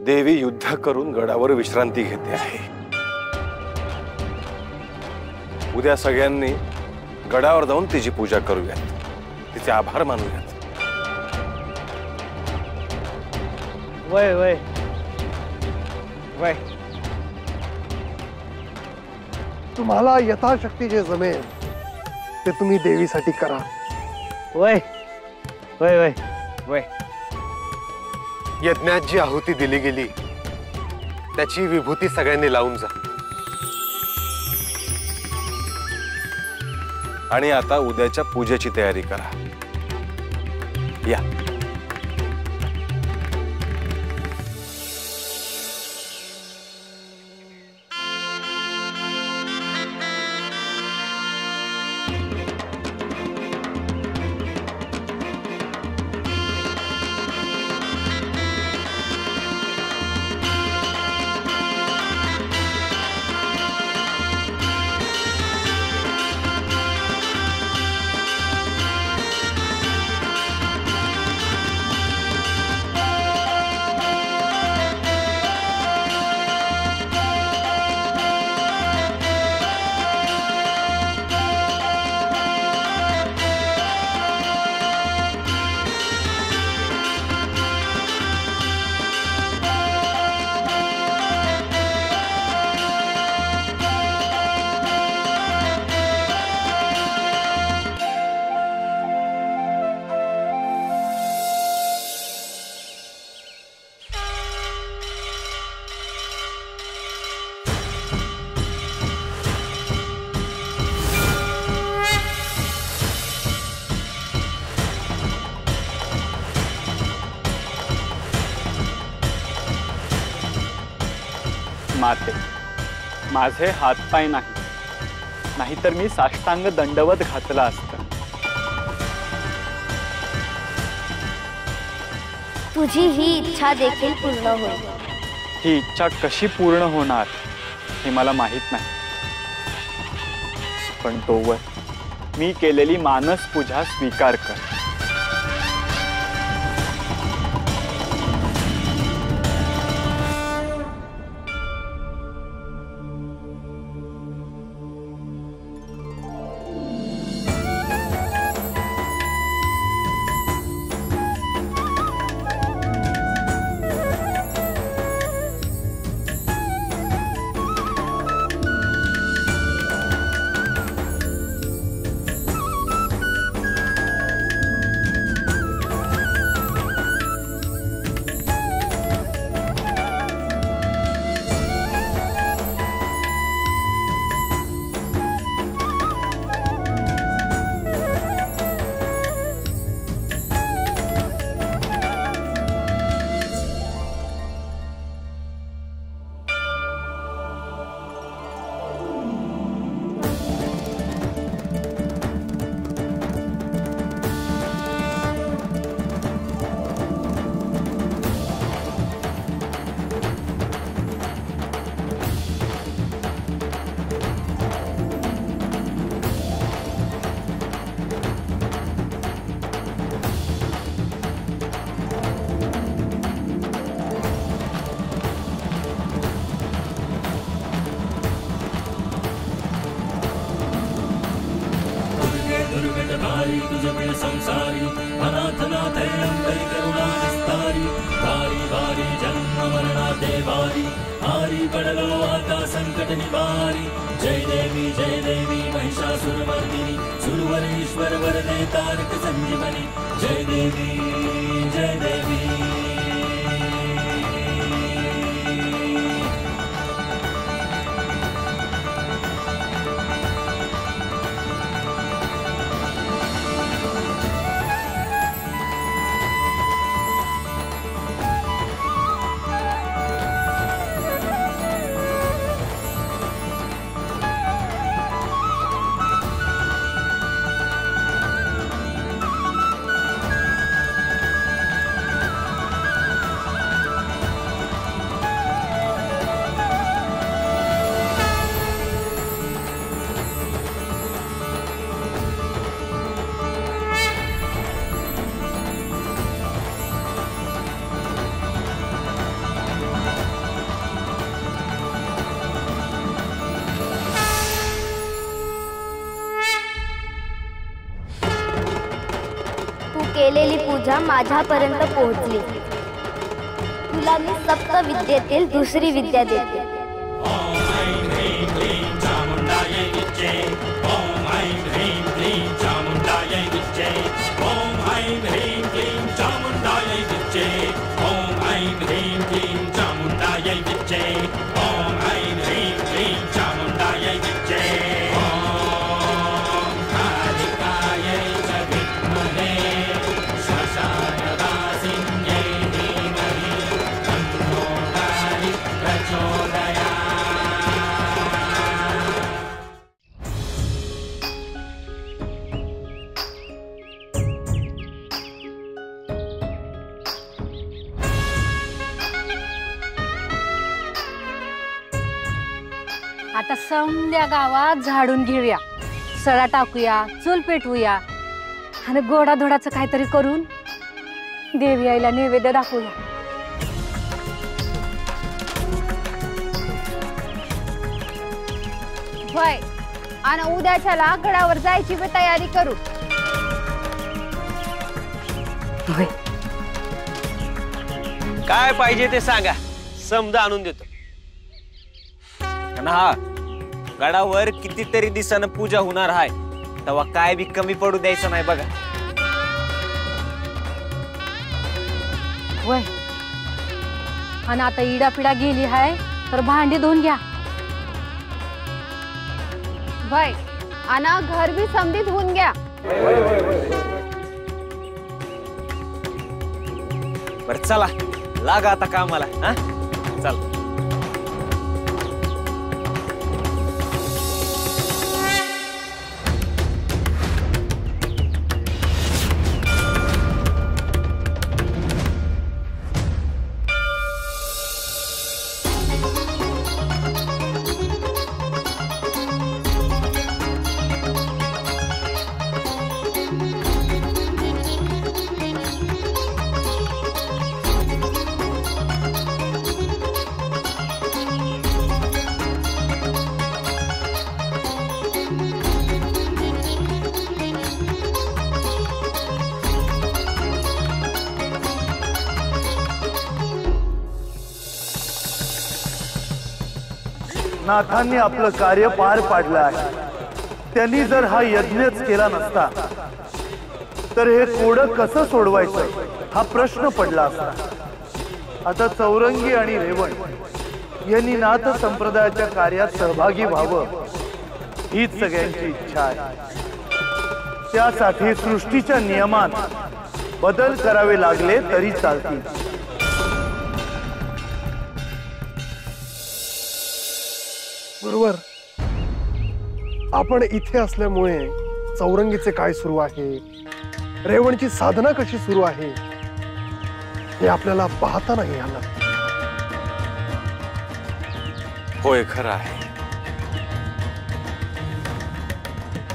देवी युद्ध करून गडावर विश्रांती घेते आहे। उद्या सगळ्यांनी गडावर जाऊन तिची पूजा करूयात, तिचे आभार मानूयात। वय वय वय, तुम्हाला यथाशक्ती जे जमेल ते तुम्ही देवीसाठी करा। वय वय वय वय। यज्ञात जी आहुती दिली गेली त्याची विभूती सगळ्यांनी लावून जा। आणि आता उद्याच्या पूजेची तयारी करा। या माते, माझे हातपाय नाही, नाहीतर मी साष्टांग दंडवत घातला असता। तुझी ही इच्छा देखील पूर्ण होईल। ही इच्छा कशी पूर्ण होणार हे मला माहित नाही, पण तोवर मी केलेली मानस पूजा स्वीकार कर। संसारी अनाथनाथैलंबरी करुणा विस्तारी बारी बारी जन्म मरणा देवारी हारी पडलो आता संकट निवारी। जय देवी महिषासुरमर्दिनी सुरवरेश्वर वरदे तारक संजीवनी। जय देवी जय देवी। केलेली पूजा माझ्यापर्यंत पोहोचली. तुला मी सप्त विद्येतील दुसरी विद्या देते. आता समद्या गावात झाडून घेऊया, सडा टाकूया, चूल पेटवूया आणि गोडाधोडाचं काहीतरी करून देवी आईला नैवेद्य दाखवूया. होय, आणि उद्याच्याला गडावर जायची बी तयारी करू. होय. काय पाहिजे ते सांगा, समजा आणून देतो. आणि हा, गडावर कितीतरी दिवसानं पूजा होणार आहे, तेव्हा काय बी कमी पडू द्यायचं नाही बघा. होय, आणि आता इडापिडा गेली हाय तर भांडी धुवून घ्या. होय, आणि घर बी समधी धुवून घ्या. बरं चला, लागा आता कामाला. हा चल. नाथांनी आपलं कार्य पार पाडलं आहे. त्यांनी जर हा यज्ञच केला नसता तर हे कोडं कसं सोडवायचं हा प्रश्न पडला असता. आता चौरंगी आणि रेवण यांनी नाथ संप्रदायाच्या कार्यात सहभागी व्हावं हीच सगळ्यांची इच्छा आहे. त्यासाठी सृष्टीच्या नियमात बदल करावे लागले तरी चालतील. गुरुवर, आपण इथे असल्यामुळे चौरंगीचे काय सुरू आहे, रेवणची साधना कशी सुरू आहे हे आपल्याला पाहता नाही आलं. होय, खरं आहे.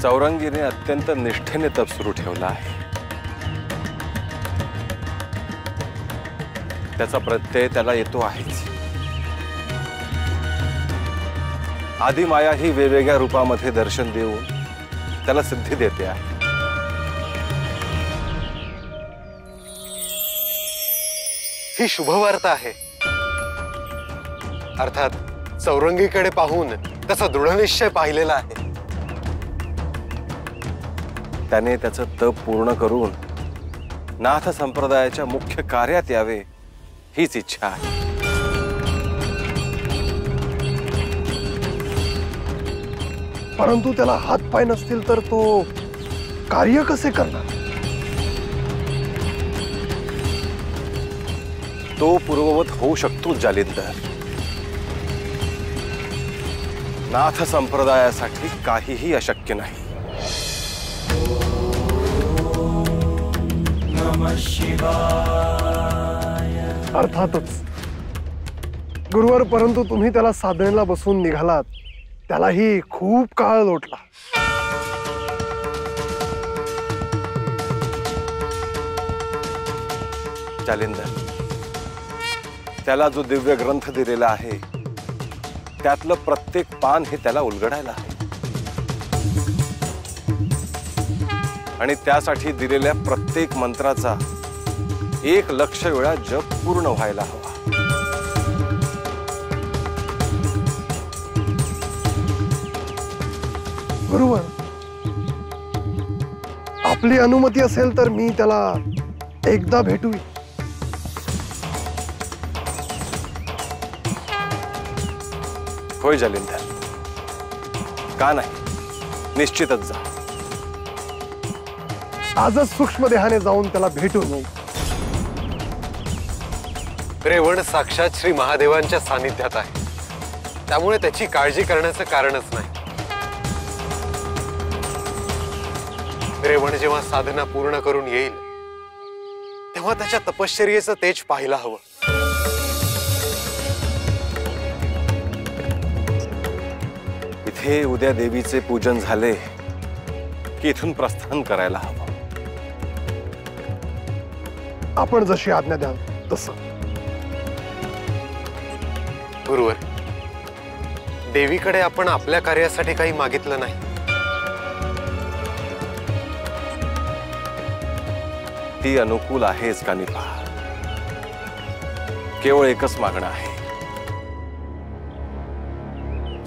चौरंगीने अत्यंत निष्ठेने तप सुरू ठेवला आहे. त्याचा प्रत्यय त्याला येतो आहेच. आदिमाया ही वेगवेगळ्या रूपामध्ये दर्शन देऊन त्याला सिद्धी देते आहे. ही शुभवार्ता आहे. अर्थात चौरंगीकडे पाहून त्याचा दृढनिश्चय पाहिलेला आहे. त्याने त्याचं तप पूर्ण करून नाथ संप्रदायाच्या मुख्य कार्यात यावे हीच इच्छा आहे. परंतु त्याला हात पाय नसतील तर तो कार्य कसे करणार? तो पूर्ववत होऊ शकतो जालिंदर. नाथ संप्रदायासाठी काहीही अशक्य नाही. अर्थातच गुरुवर, परंतु तुम्ही त्याला साधनेला बसून निघालात त्यालाही खूप काळ लोटला. जालिंदर, त्याला जो दिव्य ग्रंथ दिलेला आहे त्यातलं प्रत्येक पान हे त्याला उलगडायला आहे. आणि त्यासाठी दिलेल्या प्रत्येक मंत्राचा 1,00,000 वेळा जप पूर्ण व्हायला हवा. गुरुवर, आपली अनुमती असेल तर मी त्याला एकदा भेटू. होय जालिंदर, का नाही, निश्चितच जा. आजच सूक्ष्म देहाने जाऊन त्याला भेटून येईल. रेवण साक्षात श्री महादेवांच्या सानिध्यात आहे, त्यामुळे त्याची काळजी करण्याचं कारणच नाही. रेवण जेव्हा साधना पूर्ण करून येईल तेव्हा त्याच्या तपश्चर्येचं तेज पाहायला हवं. इथे उद्या देवीचे पूजन झाले की इथून प्रस्थान करायला हवं. आपण जशी आज्ञा द्याल तसं. गुरुवर, देवीकडे आपण आपल्या कार्यासाठी काही मागितलं नाही. ती अनुकूल आहेच कानिपा. केवळ एकच मागणं आहे,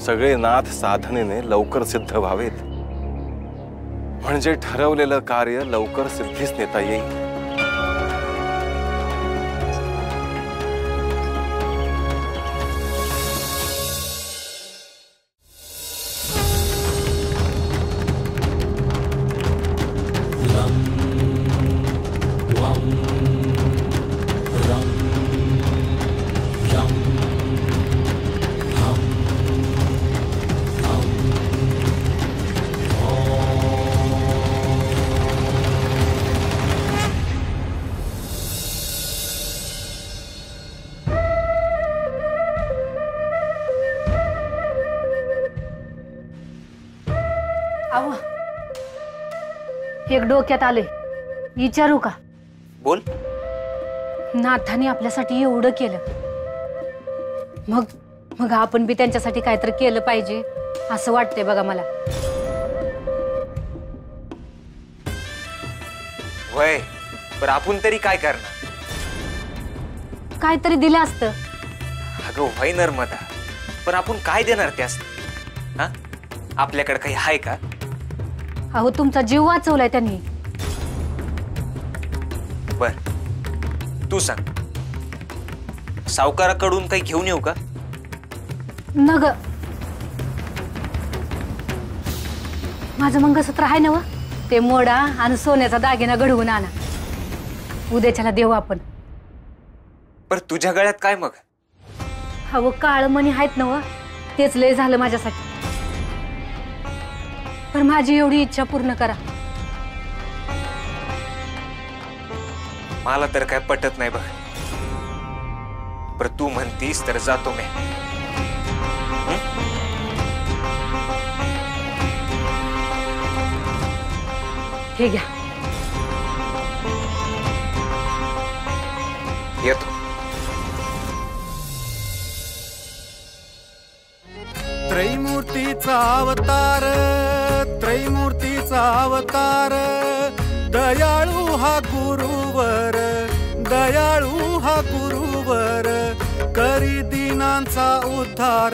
सगळे नाथ साधनेने लवकर सिद्ध व्हावेत, म्हणजे ठरवलेलं कार्य लवकर सिद्धीस नेता येईल. एक डोक्यात आले, विचारू का? बोल. नाथाने आपल्यासाठी एवढं केलं, मग आपण बी त्यांच्यासाठी काहीतरी केलं पाहिजे असं वाटतंय बघा मला. वय, पण आपण तरी काय करणार? काहीतरी दिलं असतं. अगं वय नर्मदा, पण आपण काय देणार त्यास? हा, आपल्याकडे काही आहे का? अहो, तुमचा जीव वाचवलाय त्यांनी. बर, तू सांग, सावकाराकडून काही घेऊन येऊ का? नग, माझं मंगळसूत्र आहे ना व, ते मोडा आणि सोन्याचा दागिना घडवून आणा. उद्याच्याला देऊ आपण. पर तुझ्या गळ्यात काय मग? अहो, काळ मणी आहेत ना व, तेच लय झालं माझ्यासाठी. पण माझी एवढी इच्छा पूर्ण करा. मला तर काय पटत नाही बघ, पर तू म्हणतीस तर जातो मी. हे घ्या. येतो. त्रैमूर्तीचा अवतार, त्रैमूर्तीचा अवतार, दयाळू हा गुरुवर, दयाळू हा गुरुवर, करी दीनांचा उद्धार,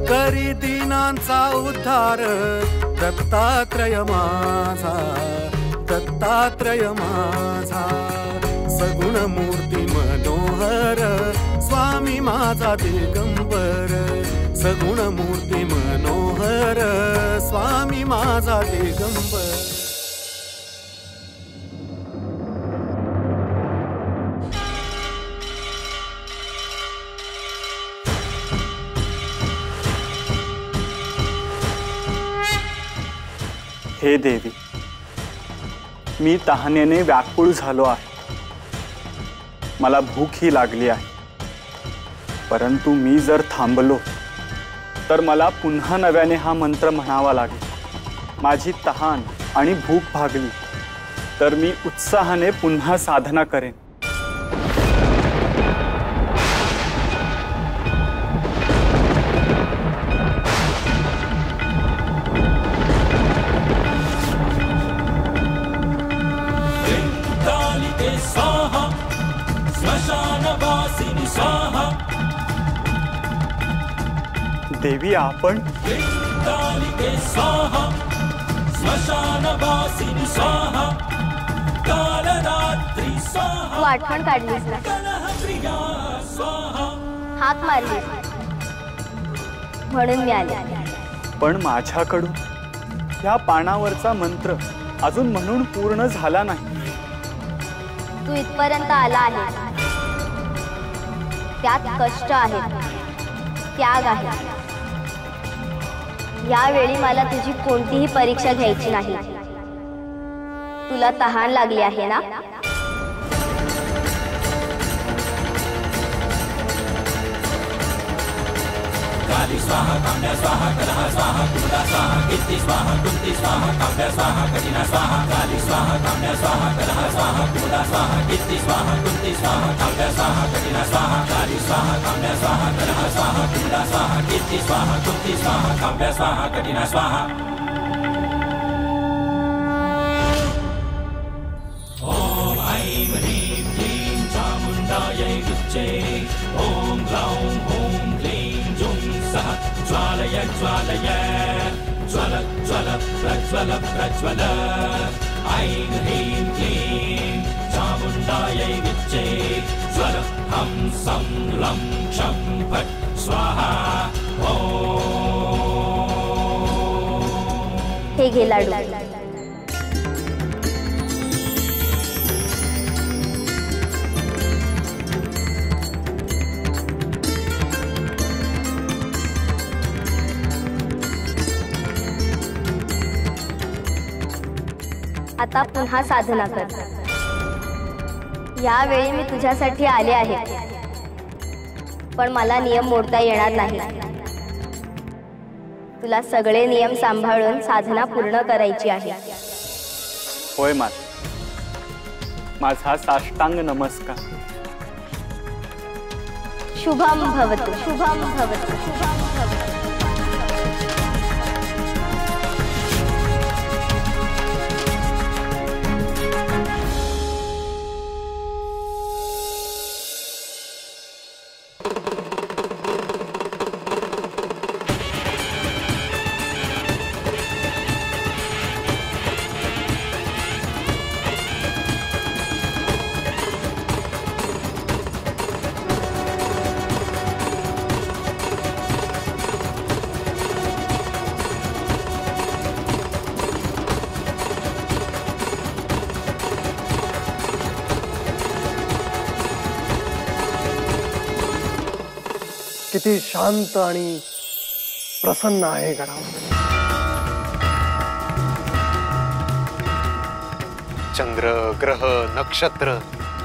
करी दीनांचा उद्धार. दत्तात्रय माझा, दत्तात्रय माझा, सगुण मूर्ती मनोहर, स्वामी माझा दिगंबर, सगुण मूर्ती मनोहर, स्वामी माझा दिगंबर. हे देवी, मी तहानेने व्याकुळ झालो आहे. मला भूकही लागली आहे, परंतु मी जर थांबलो तर मला पुन्हा नव्याने हा मंत्र म्हणावा लागेल. माझी तहान आणि भूक भागली तर मी उत्साहाने पुन्हा साधना करेन. देवी आपण कालिके स्वाहा स्मशानवासिनी स्वाहा कालरात्री स्वाहा तू आठवण काढलीस ना, कलहप्रिया स्वाहा हाक मारलीस म्हणून मी आले. पण माझ्याकडून या पानावरचा मंत्र अजून म्हणून पूर्ण झाला नाही. तू इथपर्यंत आला आहे, त्यात कष्ट आहेत, त्याग आहे. यावेळी मला तुझी कोणतीही परीक्षा घ्यायची नाही. तुला तहान लागली आहे ना? काली स्वाहा काम्या स्वाहा कलह स्वाहा कुमुदा स्वाहा कीर्ति स्वाहा कुंती स्वाहा काम्या स्वाहा कठिना स्वाहा काली स्वाहा काम्या स्वाहा कलह स्वाहा कुमुदा स्वाहा कीर्ति स्वाहा कुंती स्वाहा काम्या स्वाहा कठिना स्वाहा काली स्वाहा काम्या स्वाहा कलह स्वाहा कुमुदा स्वाहा कीर्ति स्वाहा कुंती स्वाहा काम्या स्वाहा कठिना स्वाहा. ओम ऐं ह्रीं क्लीं चामुण्डायै विच्चे. ओम ग्लौं ॐ क्लीं जुं सः ज्वालय ज्वालय ज्वल ज्वल प्रज्वल प्रज्वल. ऐं ह्रीं क्लीं चामुण्डायै विच्चे. ज्वल हं सं लं क्षं फट् स्वाहा. हे घे लाडू. आता पुन्हा साधना कर. यावेळी मी तुझ्यासाठी आले आहे, पण मला नियम मोडता येणार नाही. तुला सगळे नियम सांभाळून साधना पूर्ण करायची आहे. होय माता, माझा साष्टांग नमस्कार. शुभम भवतु शुभम भवतु शुभम भवतु. किती शांत आणि प्रसन्न आहे गडावर. चंद्र, ग्रह, नक्षत्र,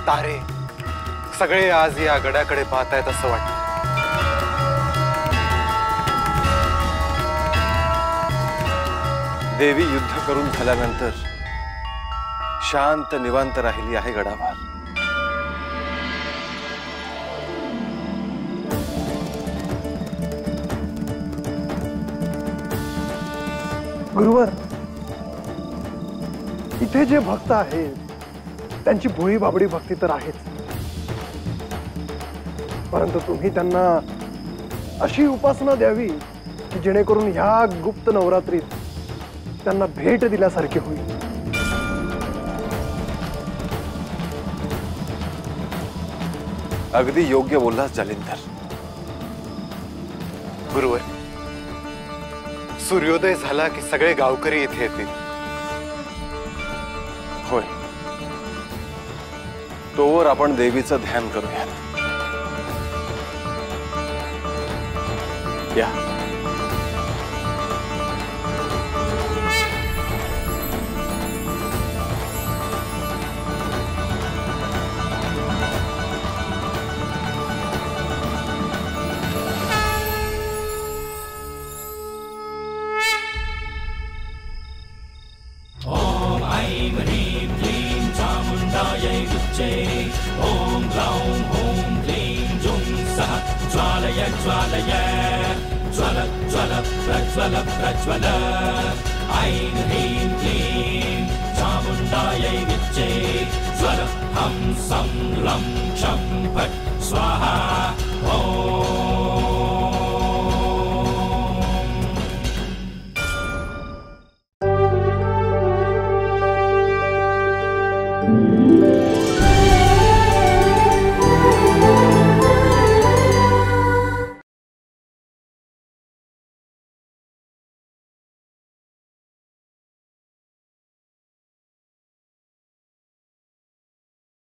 तारे सगळे आज या गडाकडे पाहतायत असं वाटतं. देवी युद्ध करून झाल्यानंतर शांत निवांत राहिली आहे गडावर. गुरुवर, इथे जे भक्त आहेत त्यांची भोळी बाबडी भक्ती तर आहेच, परंतु तुम्ही त्यांना अशी उपासना द्यावी की जेणेकरून ह्या गुप्त नवरात्रीत त्यांना भेट दिल्यासारखे होईल. अगदी योग्य बोललास जालिंदर. गुरुवर, सूर्योदय झाला की सगळे गावकरी इथे येतील. होय, तोवर आपण देवीचं ध्यान करूया. या. ओम ग्लौं ॐ क्लीं जुं सः ज्वालय ज्वालय ज्वल ज्वल प्रज्वल प्रज्वल. ऐं ह्रीं क्लीं चामुण्डायै विच्चे. ज्वल हं सं लं क्षं फट् स्वाहा. ओम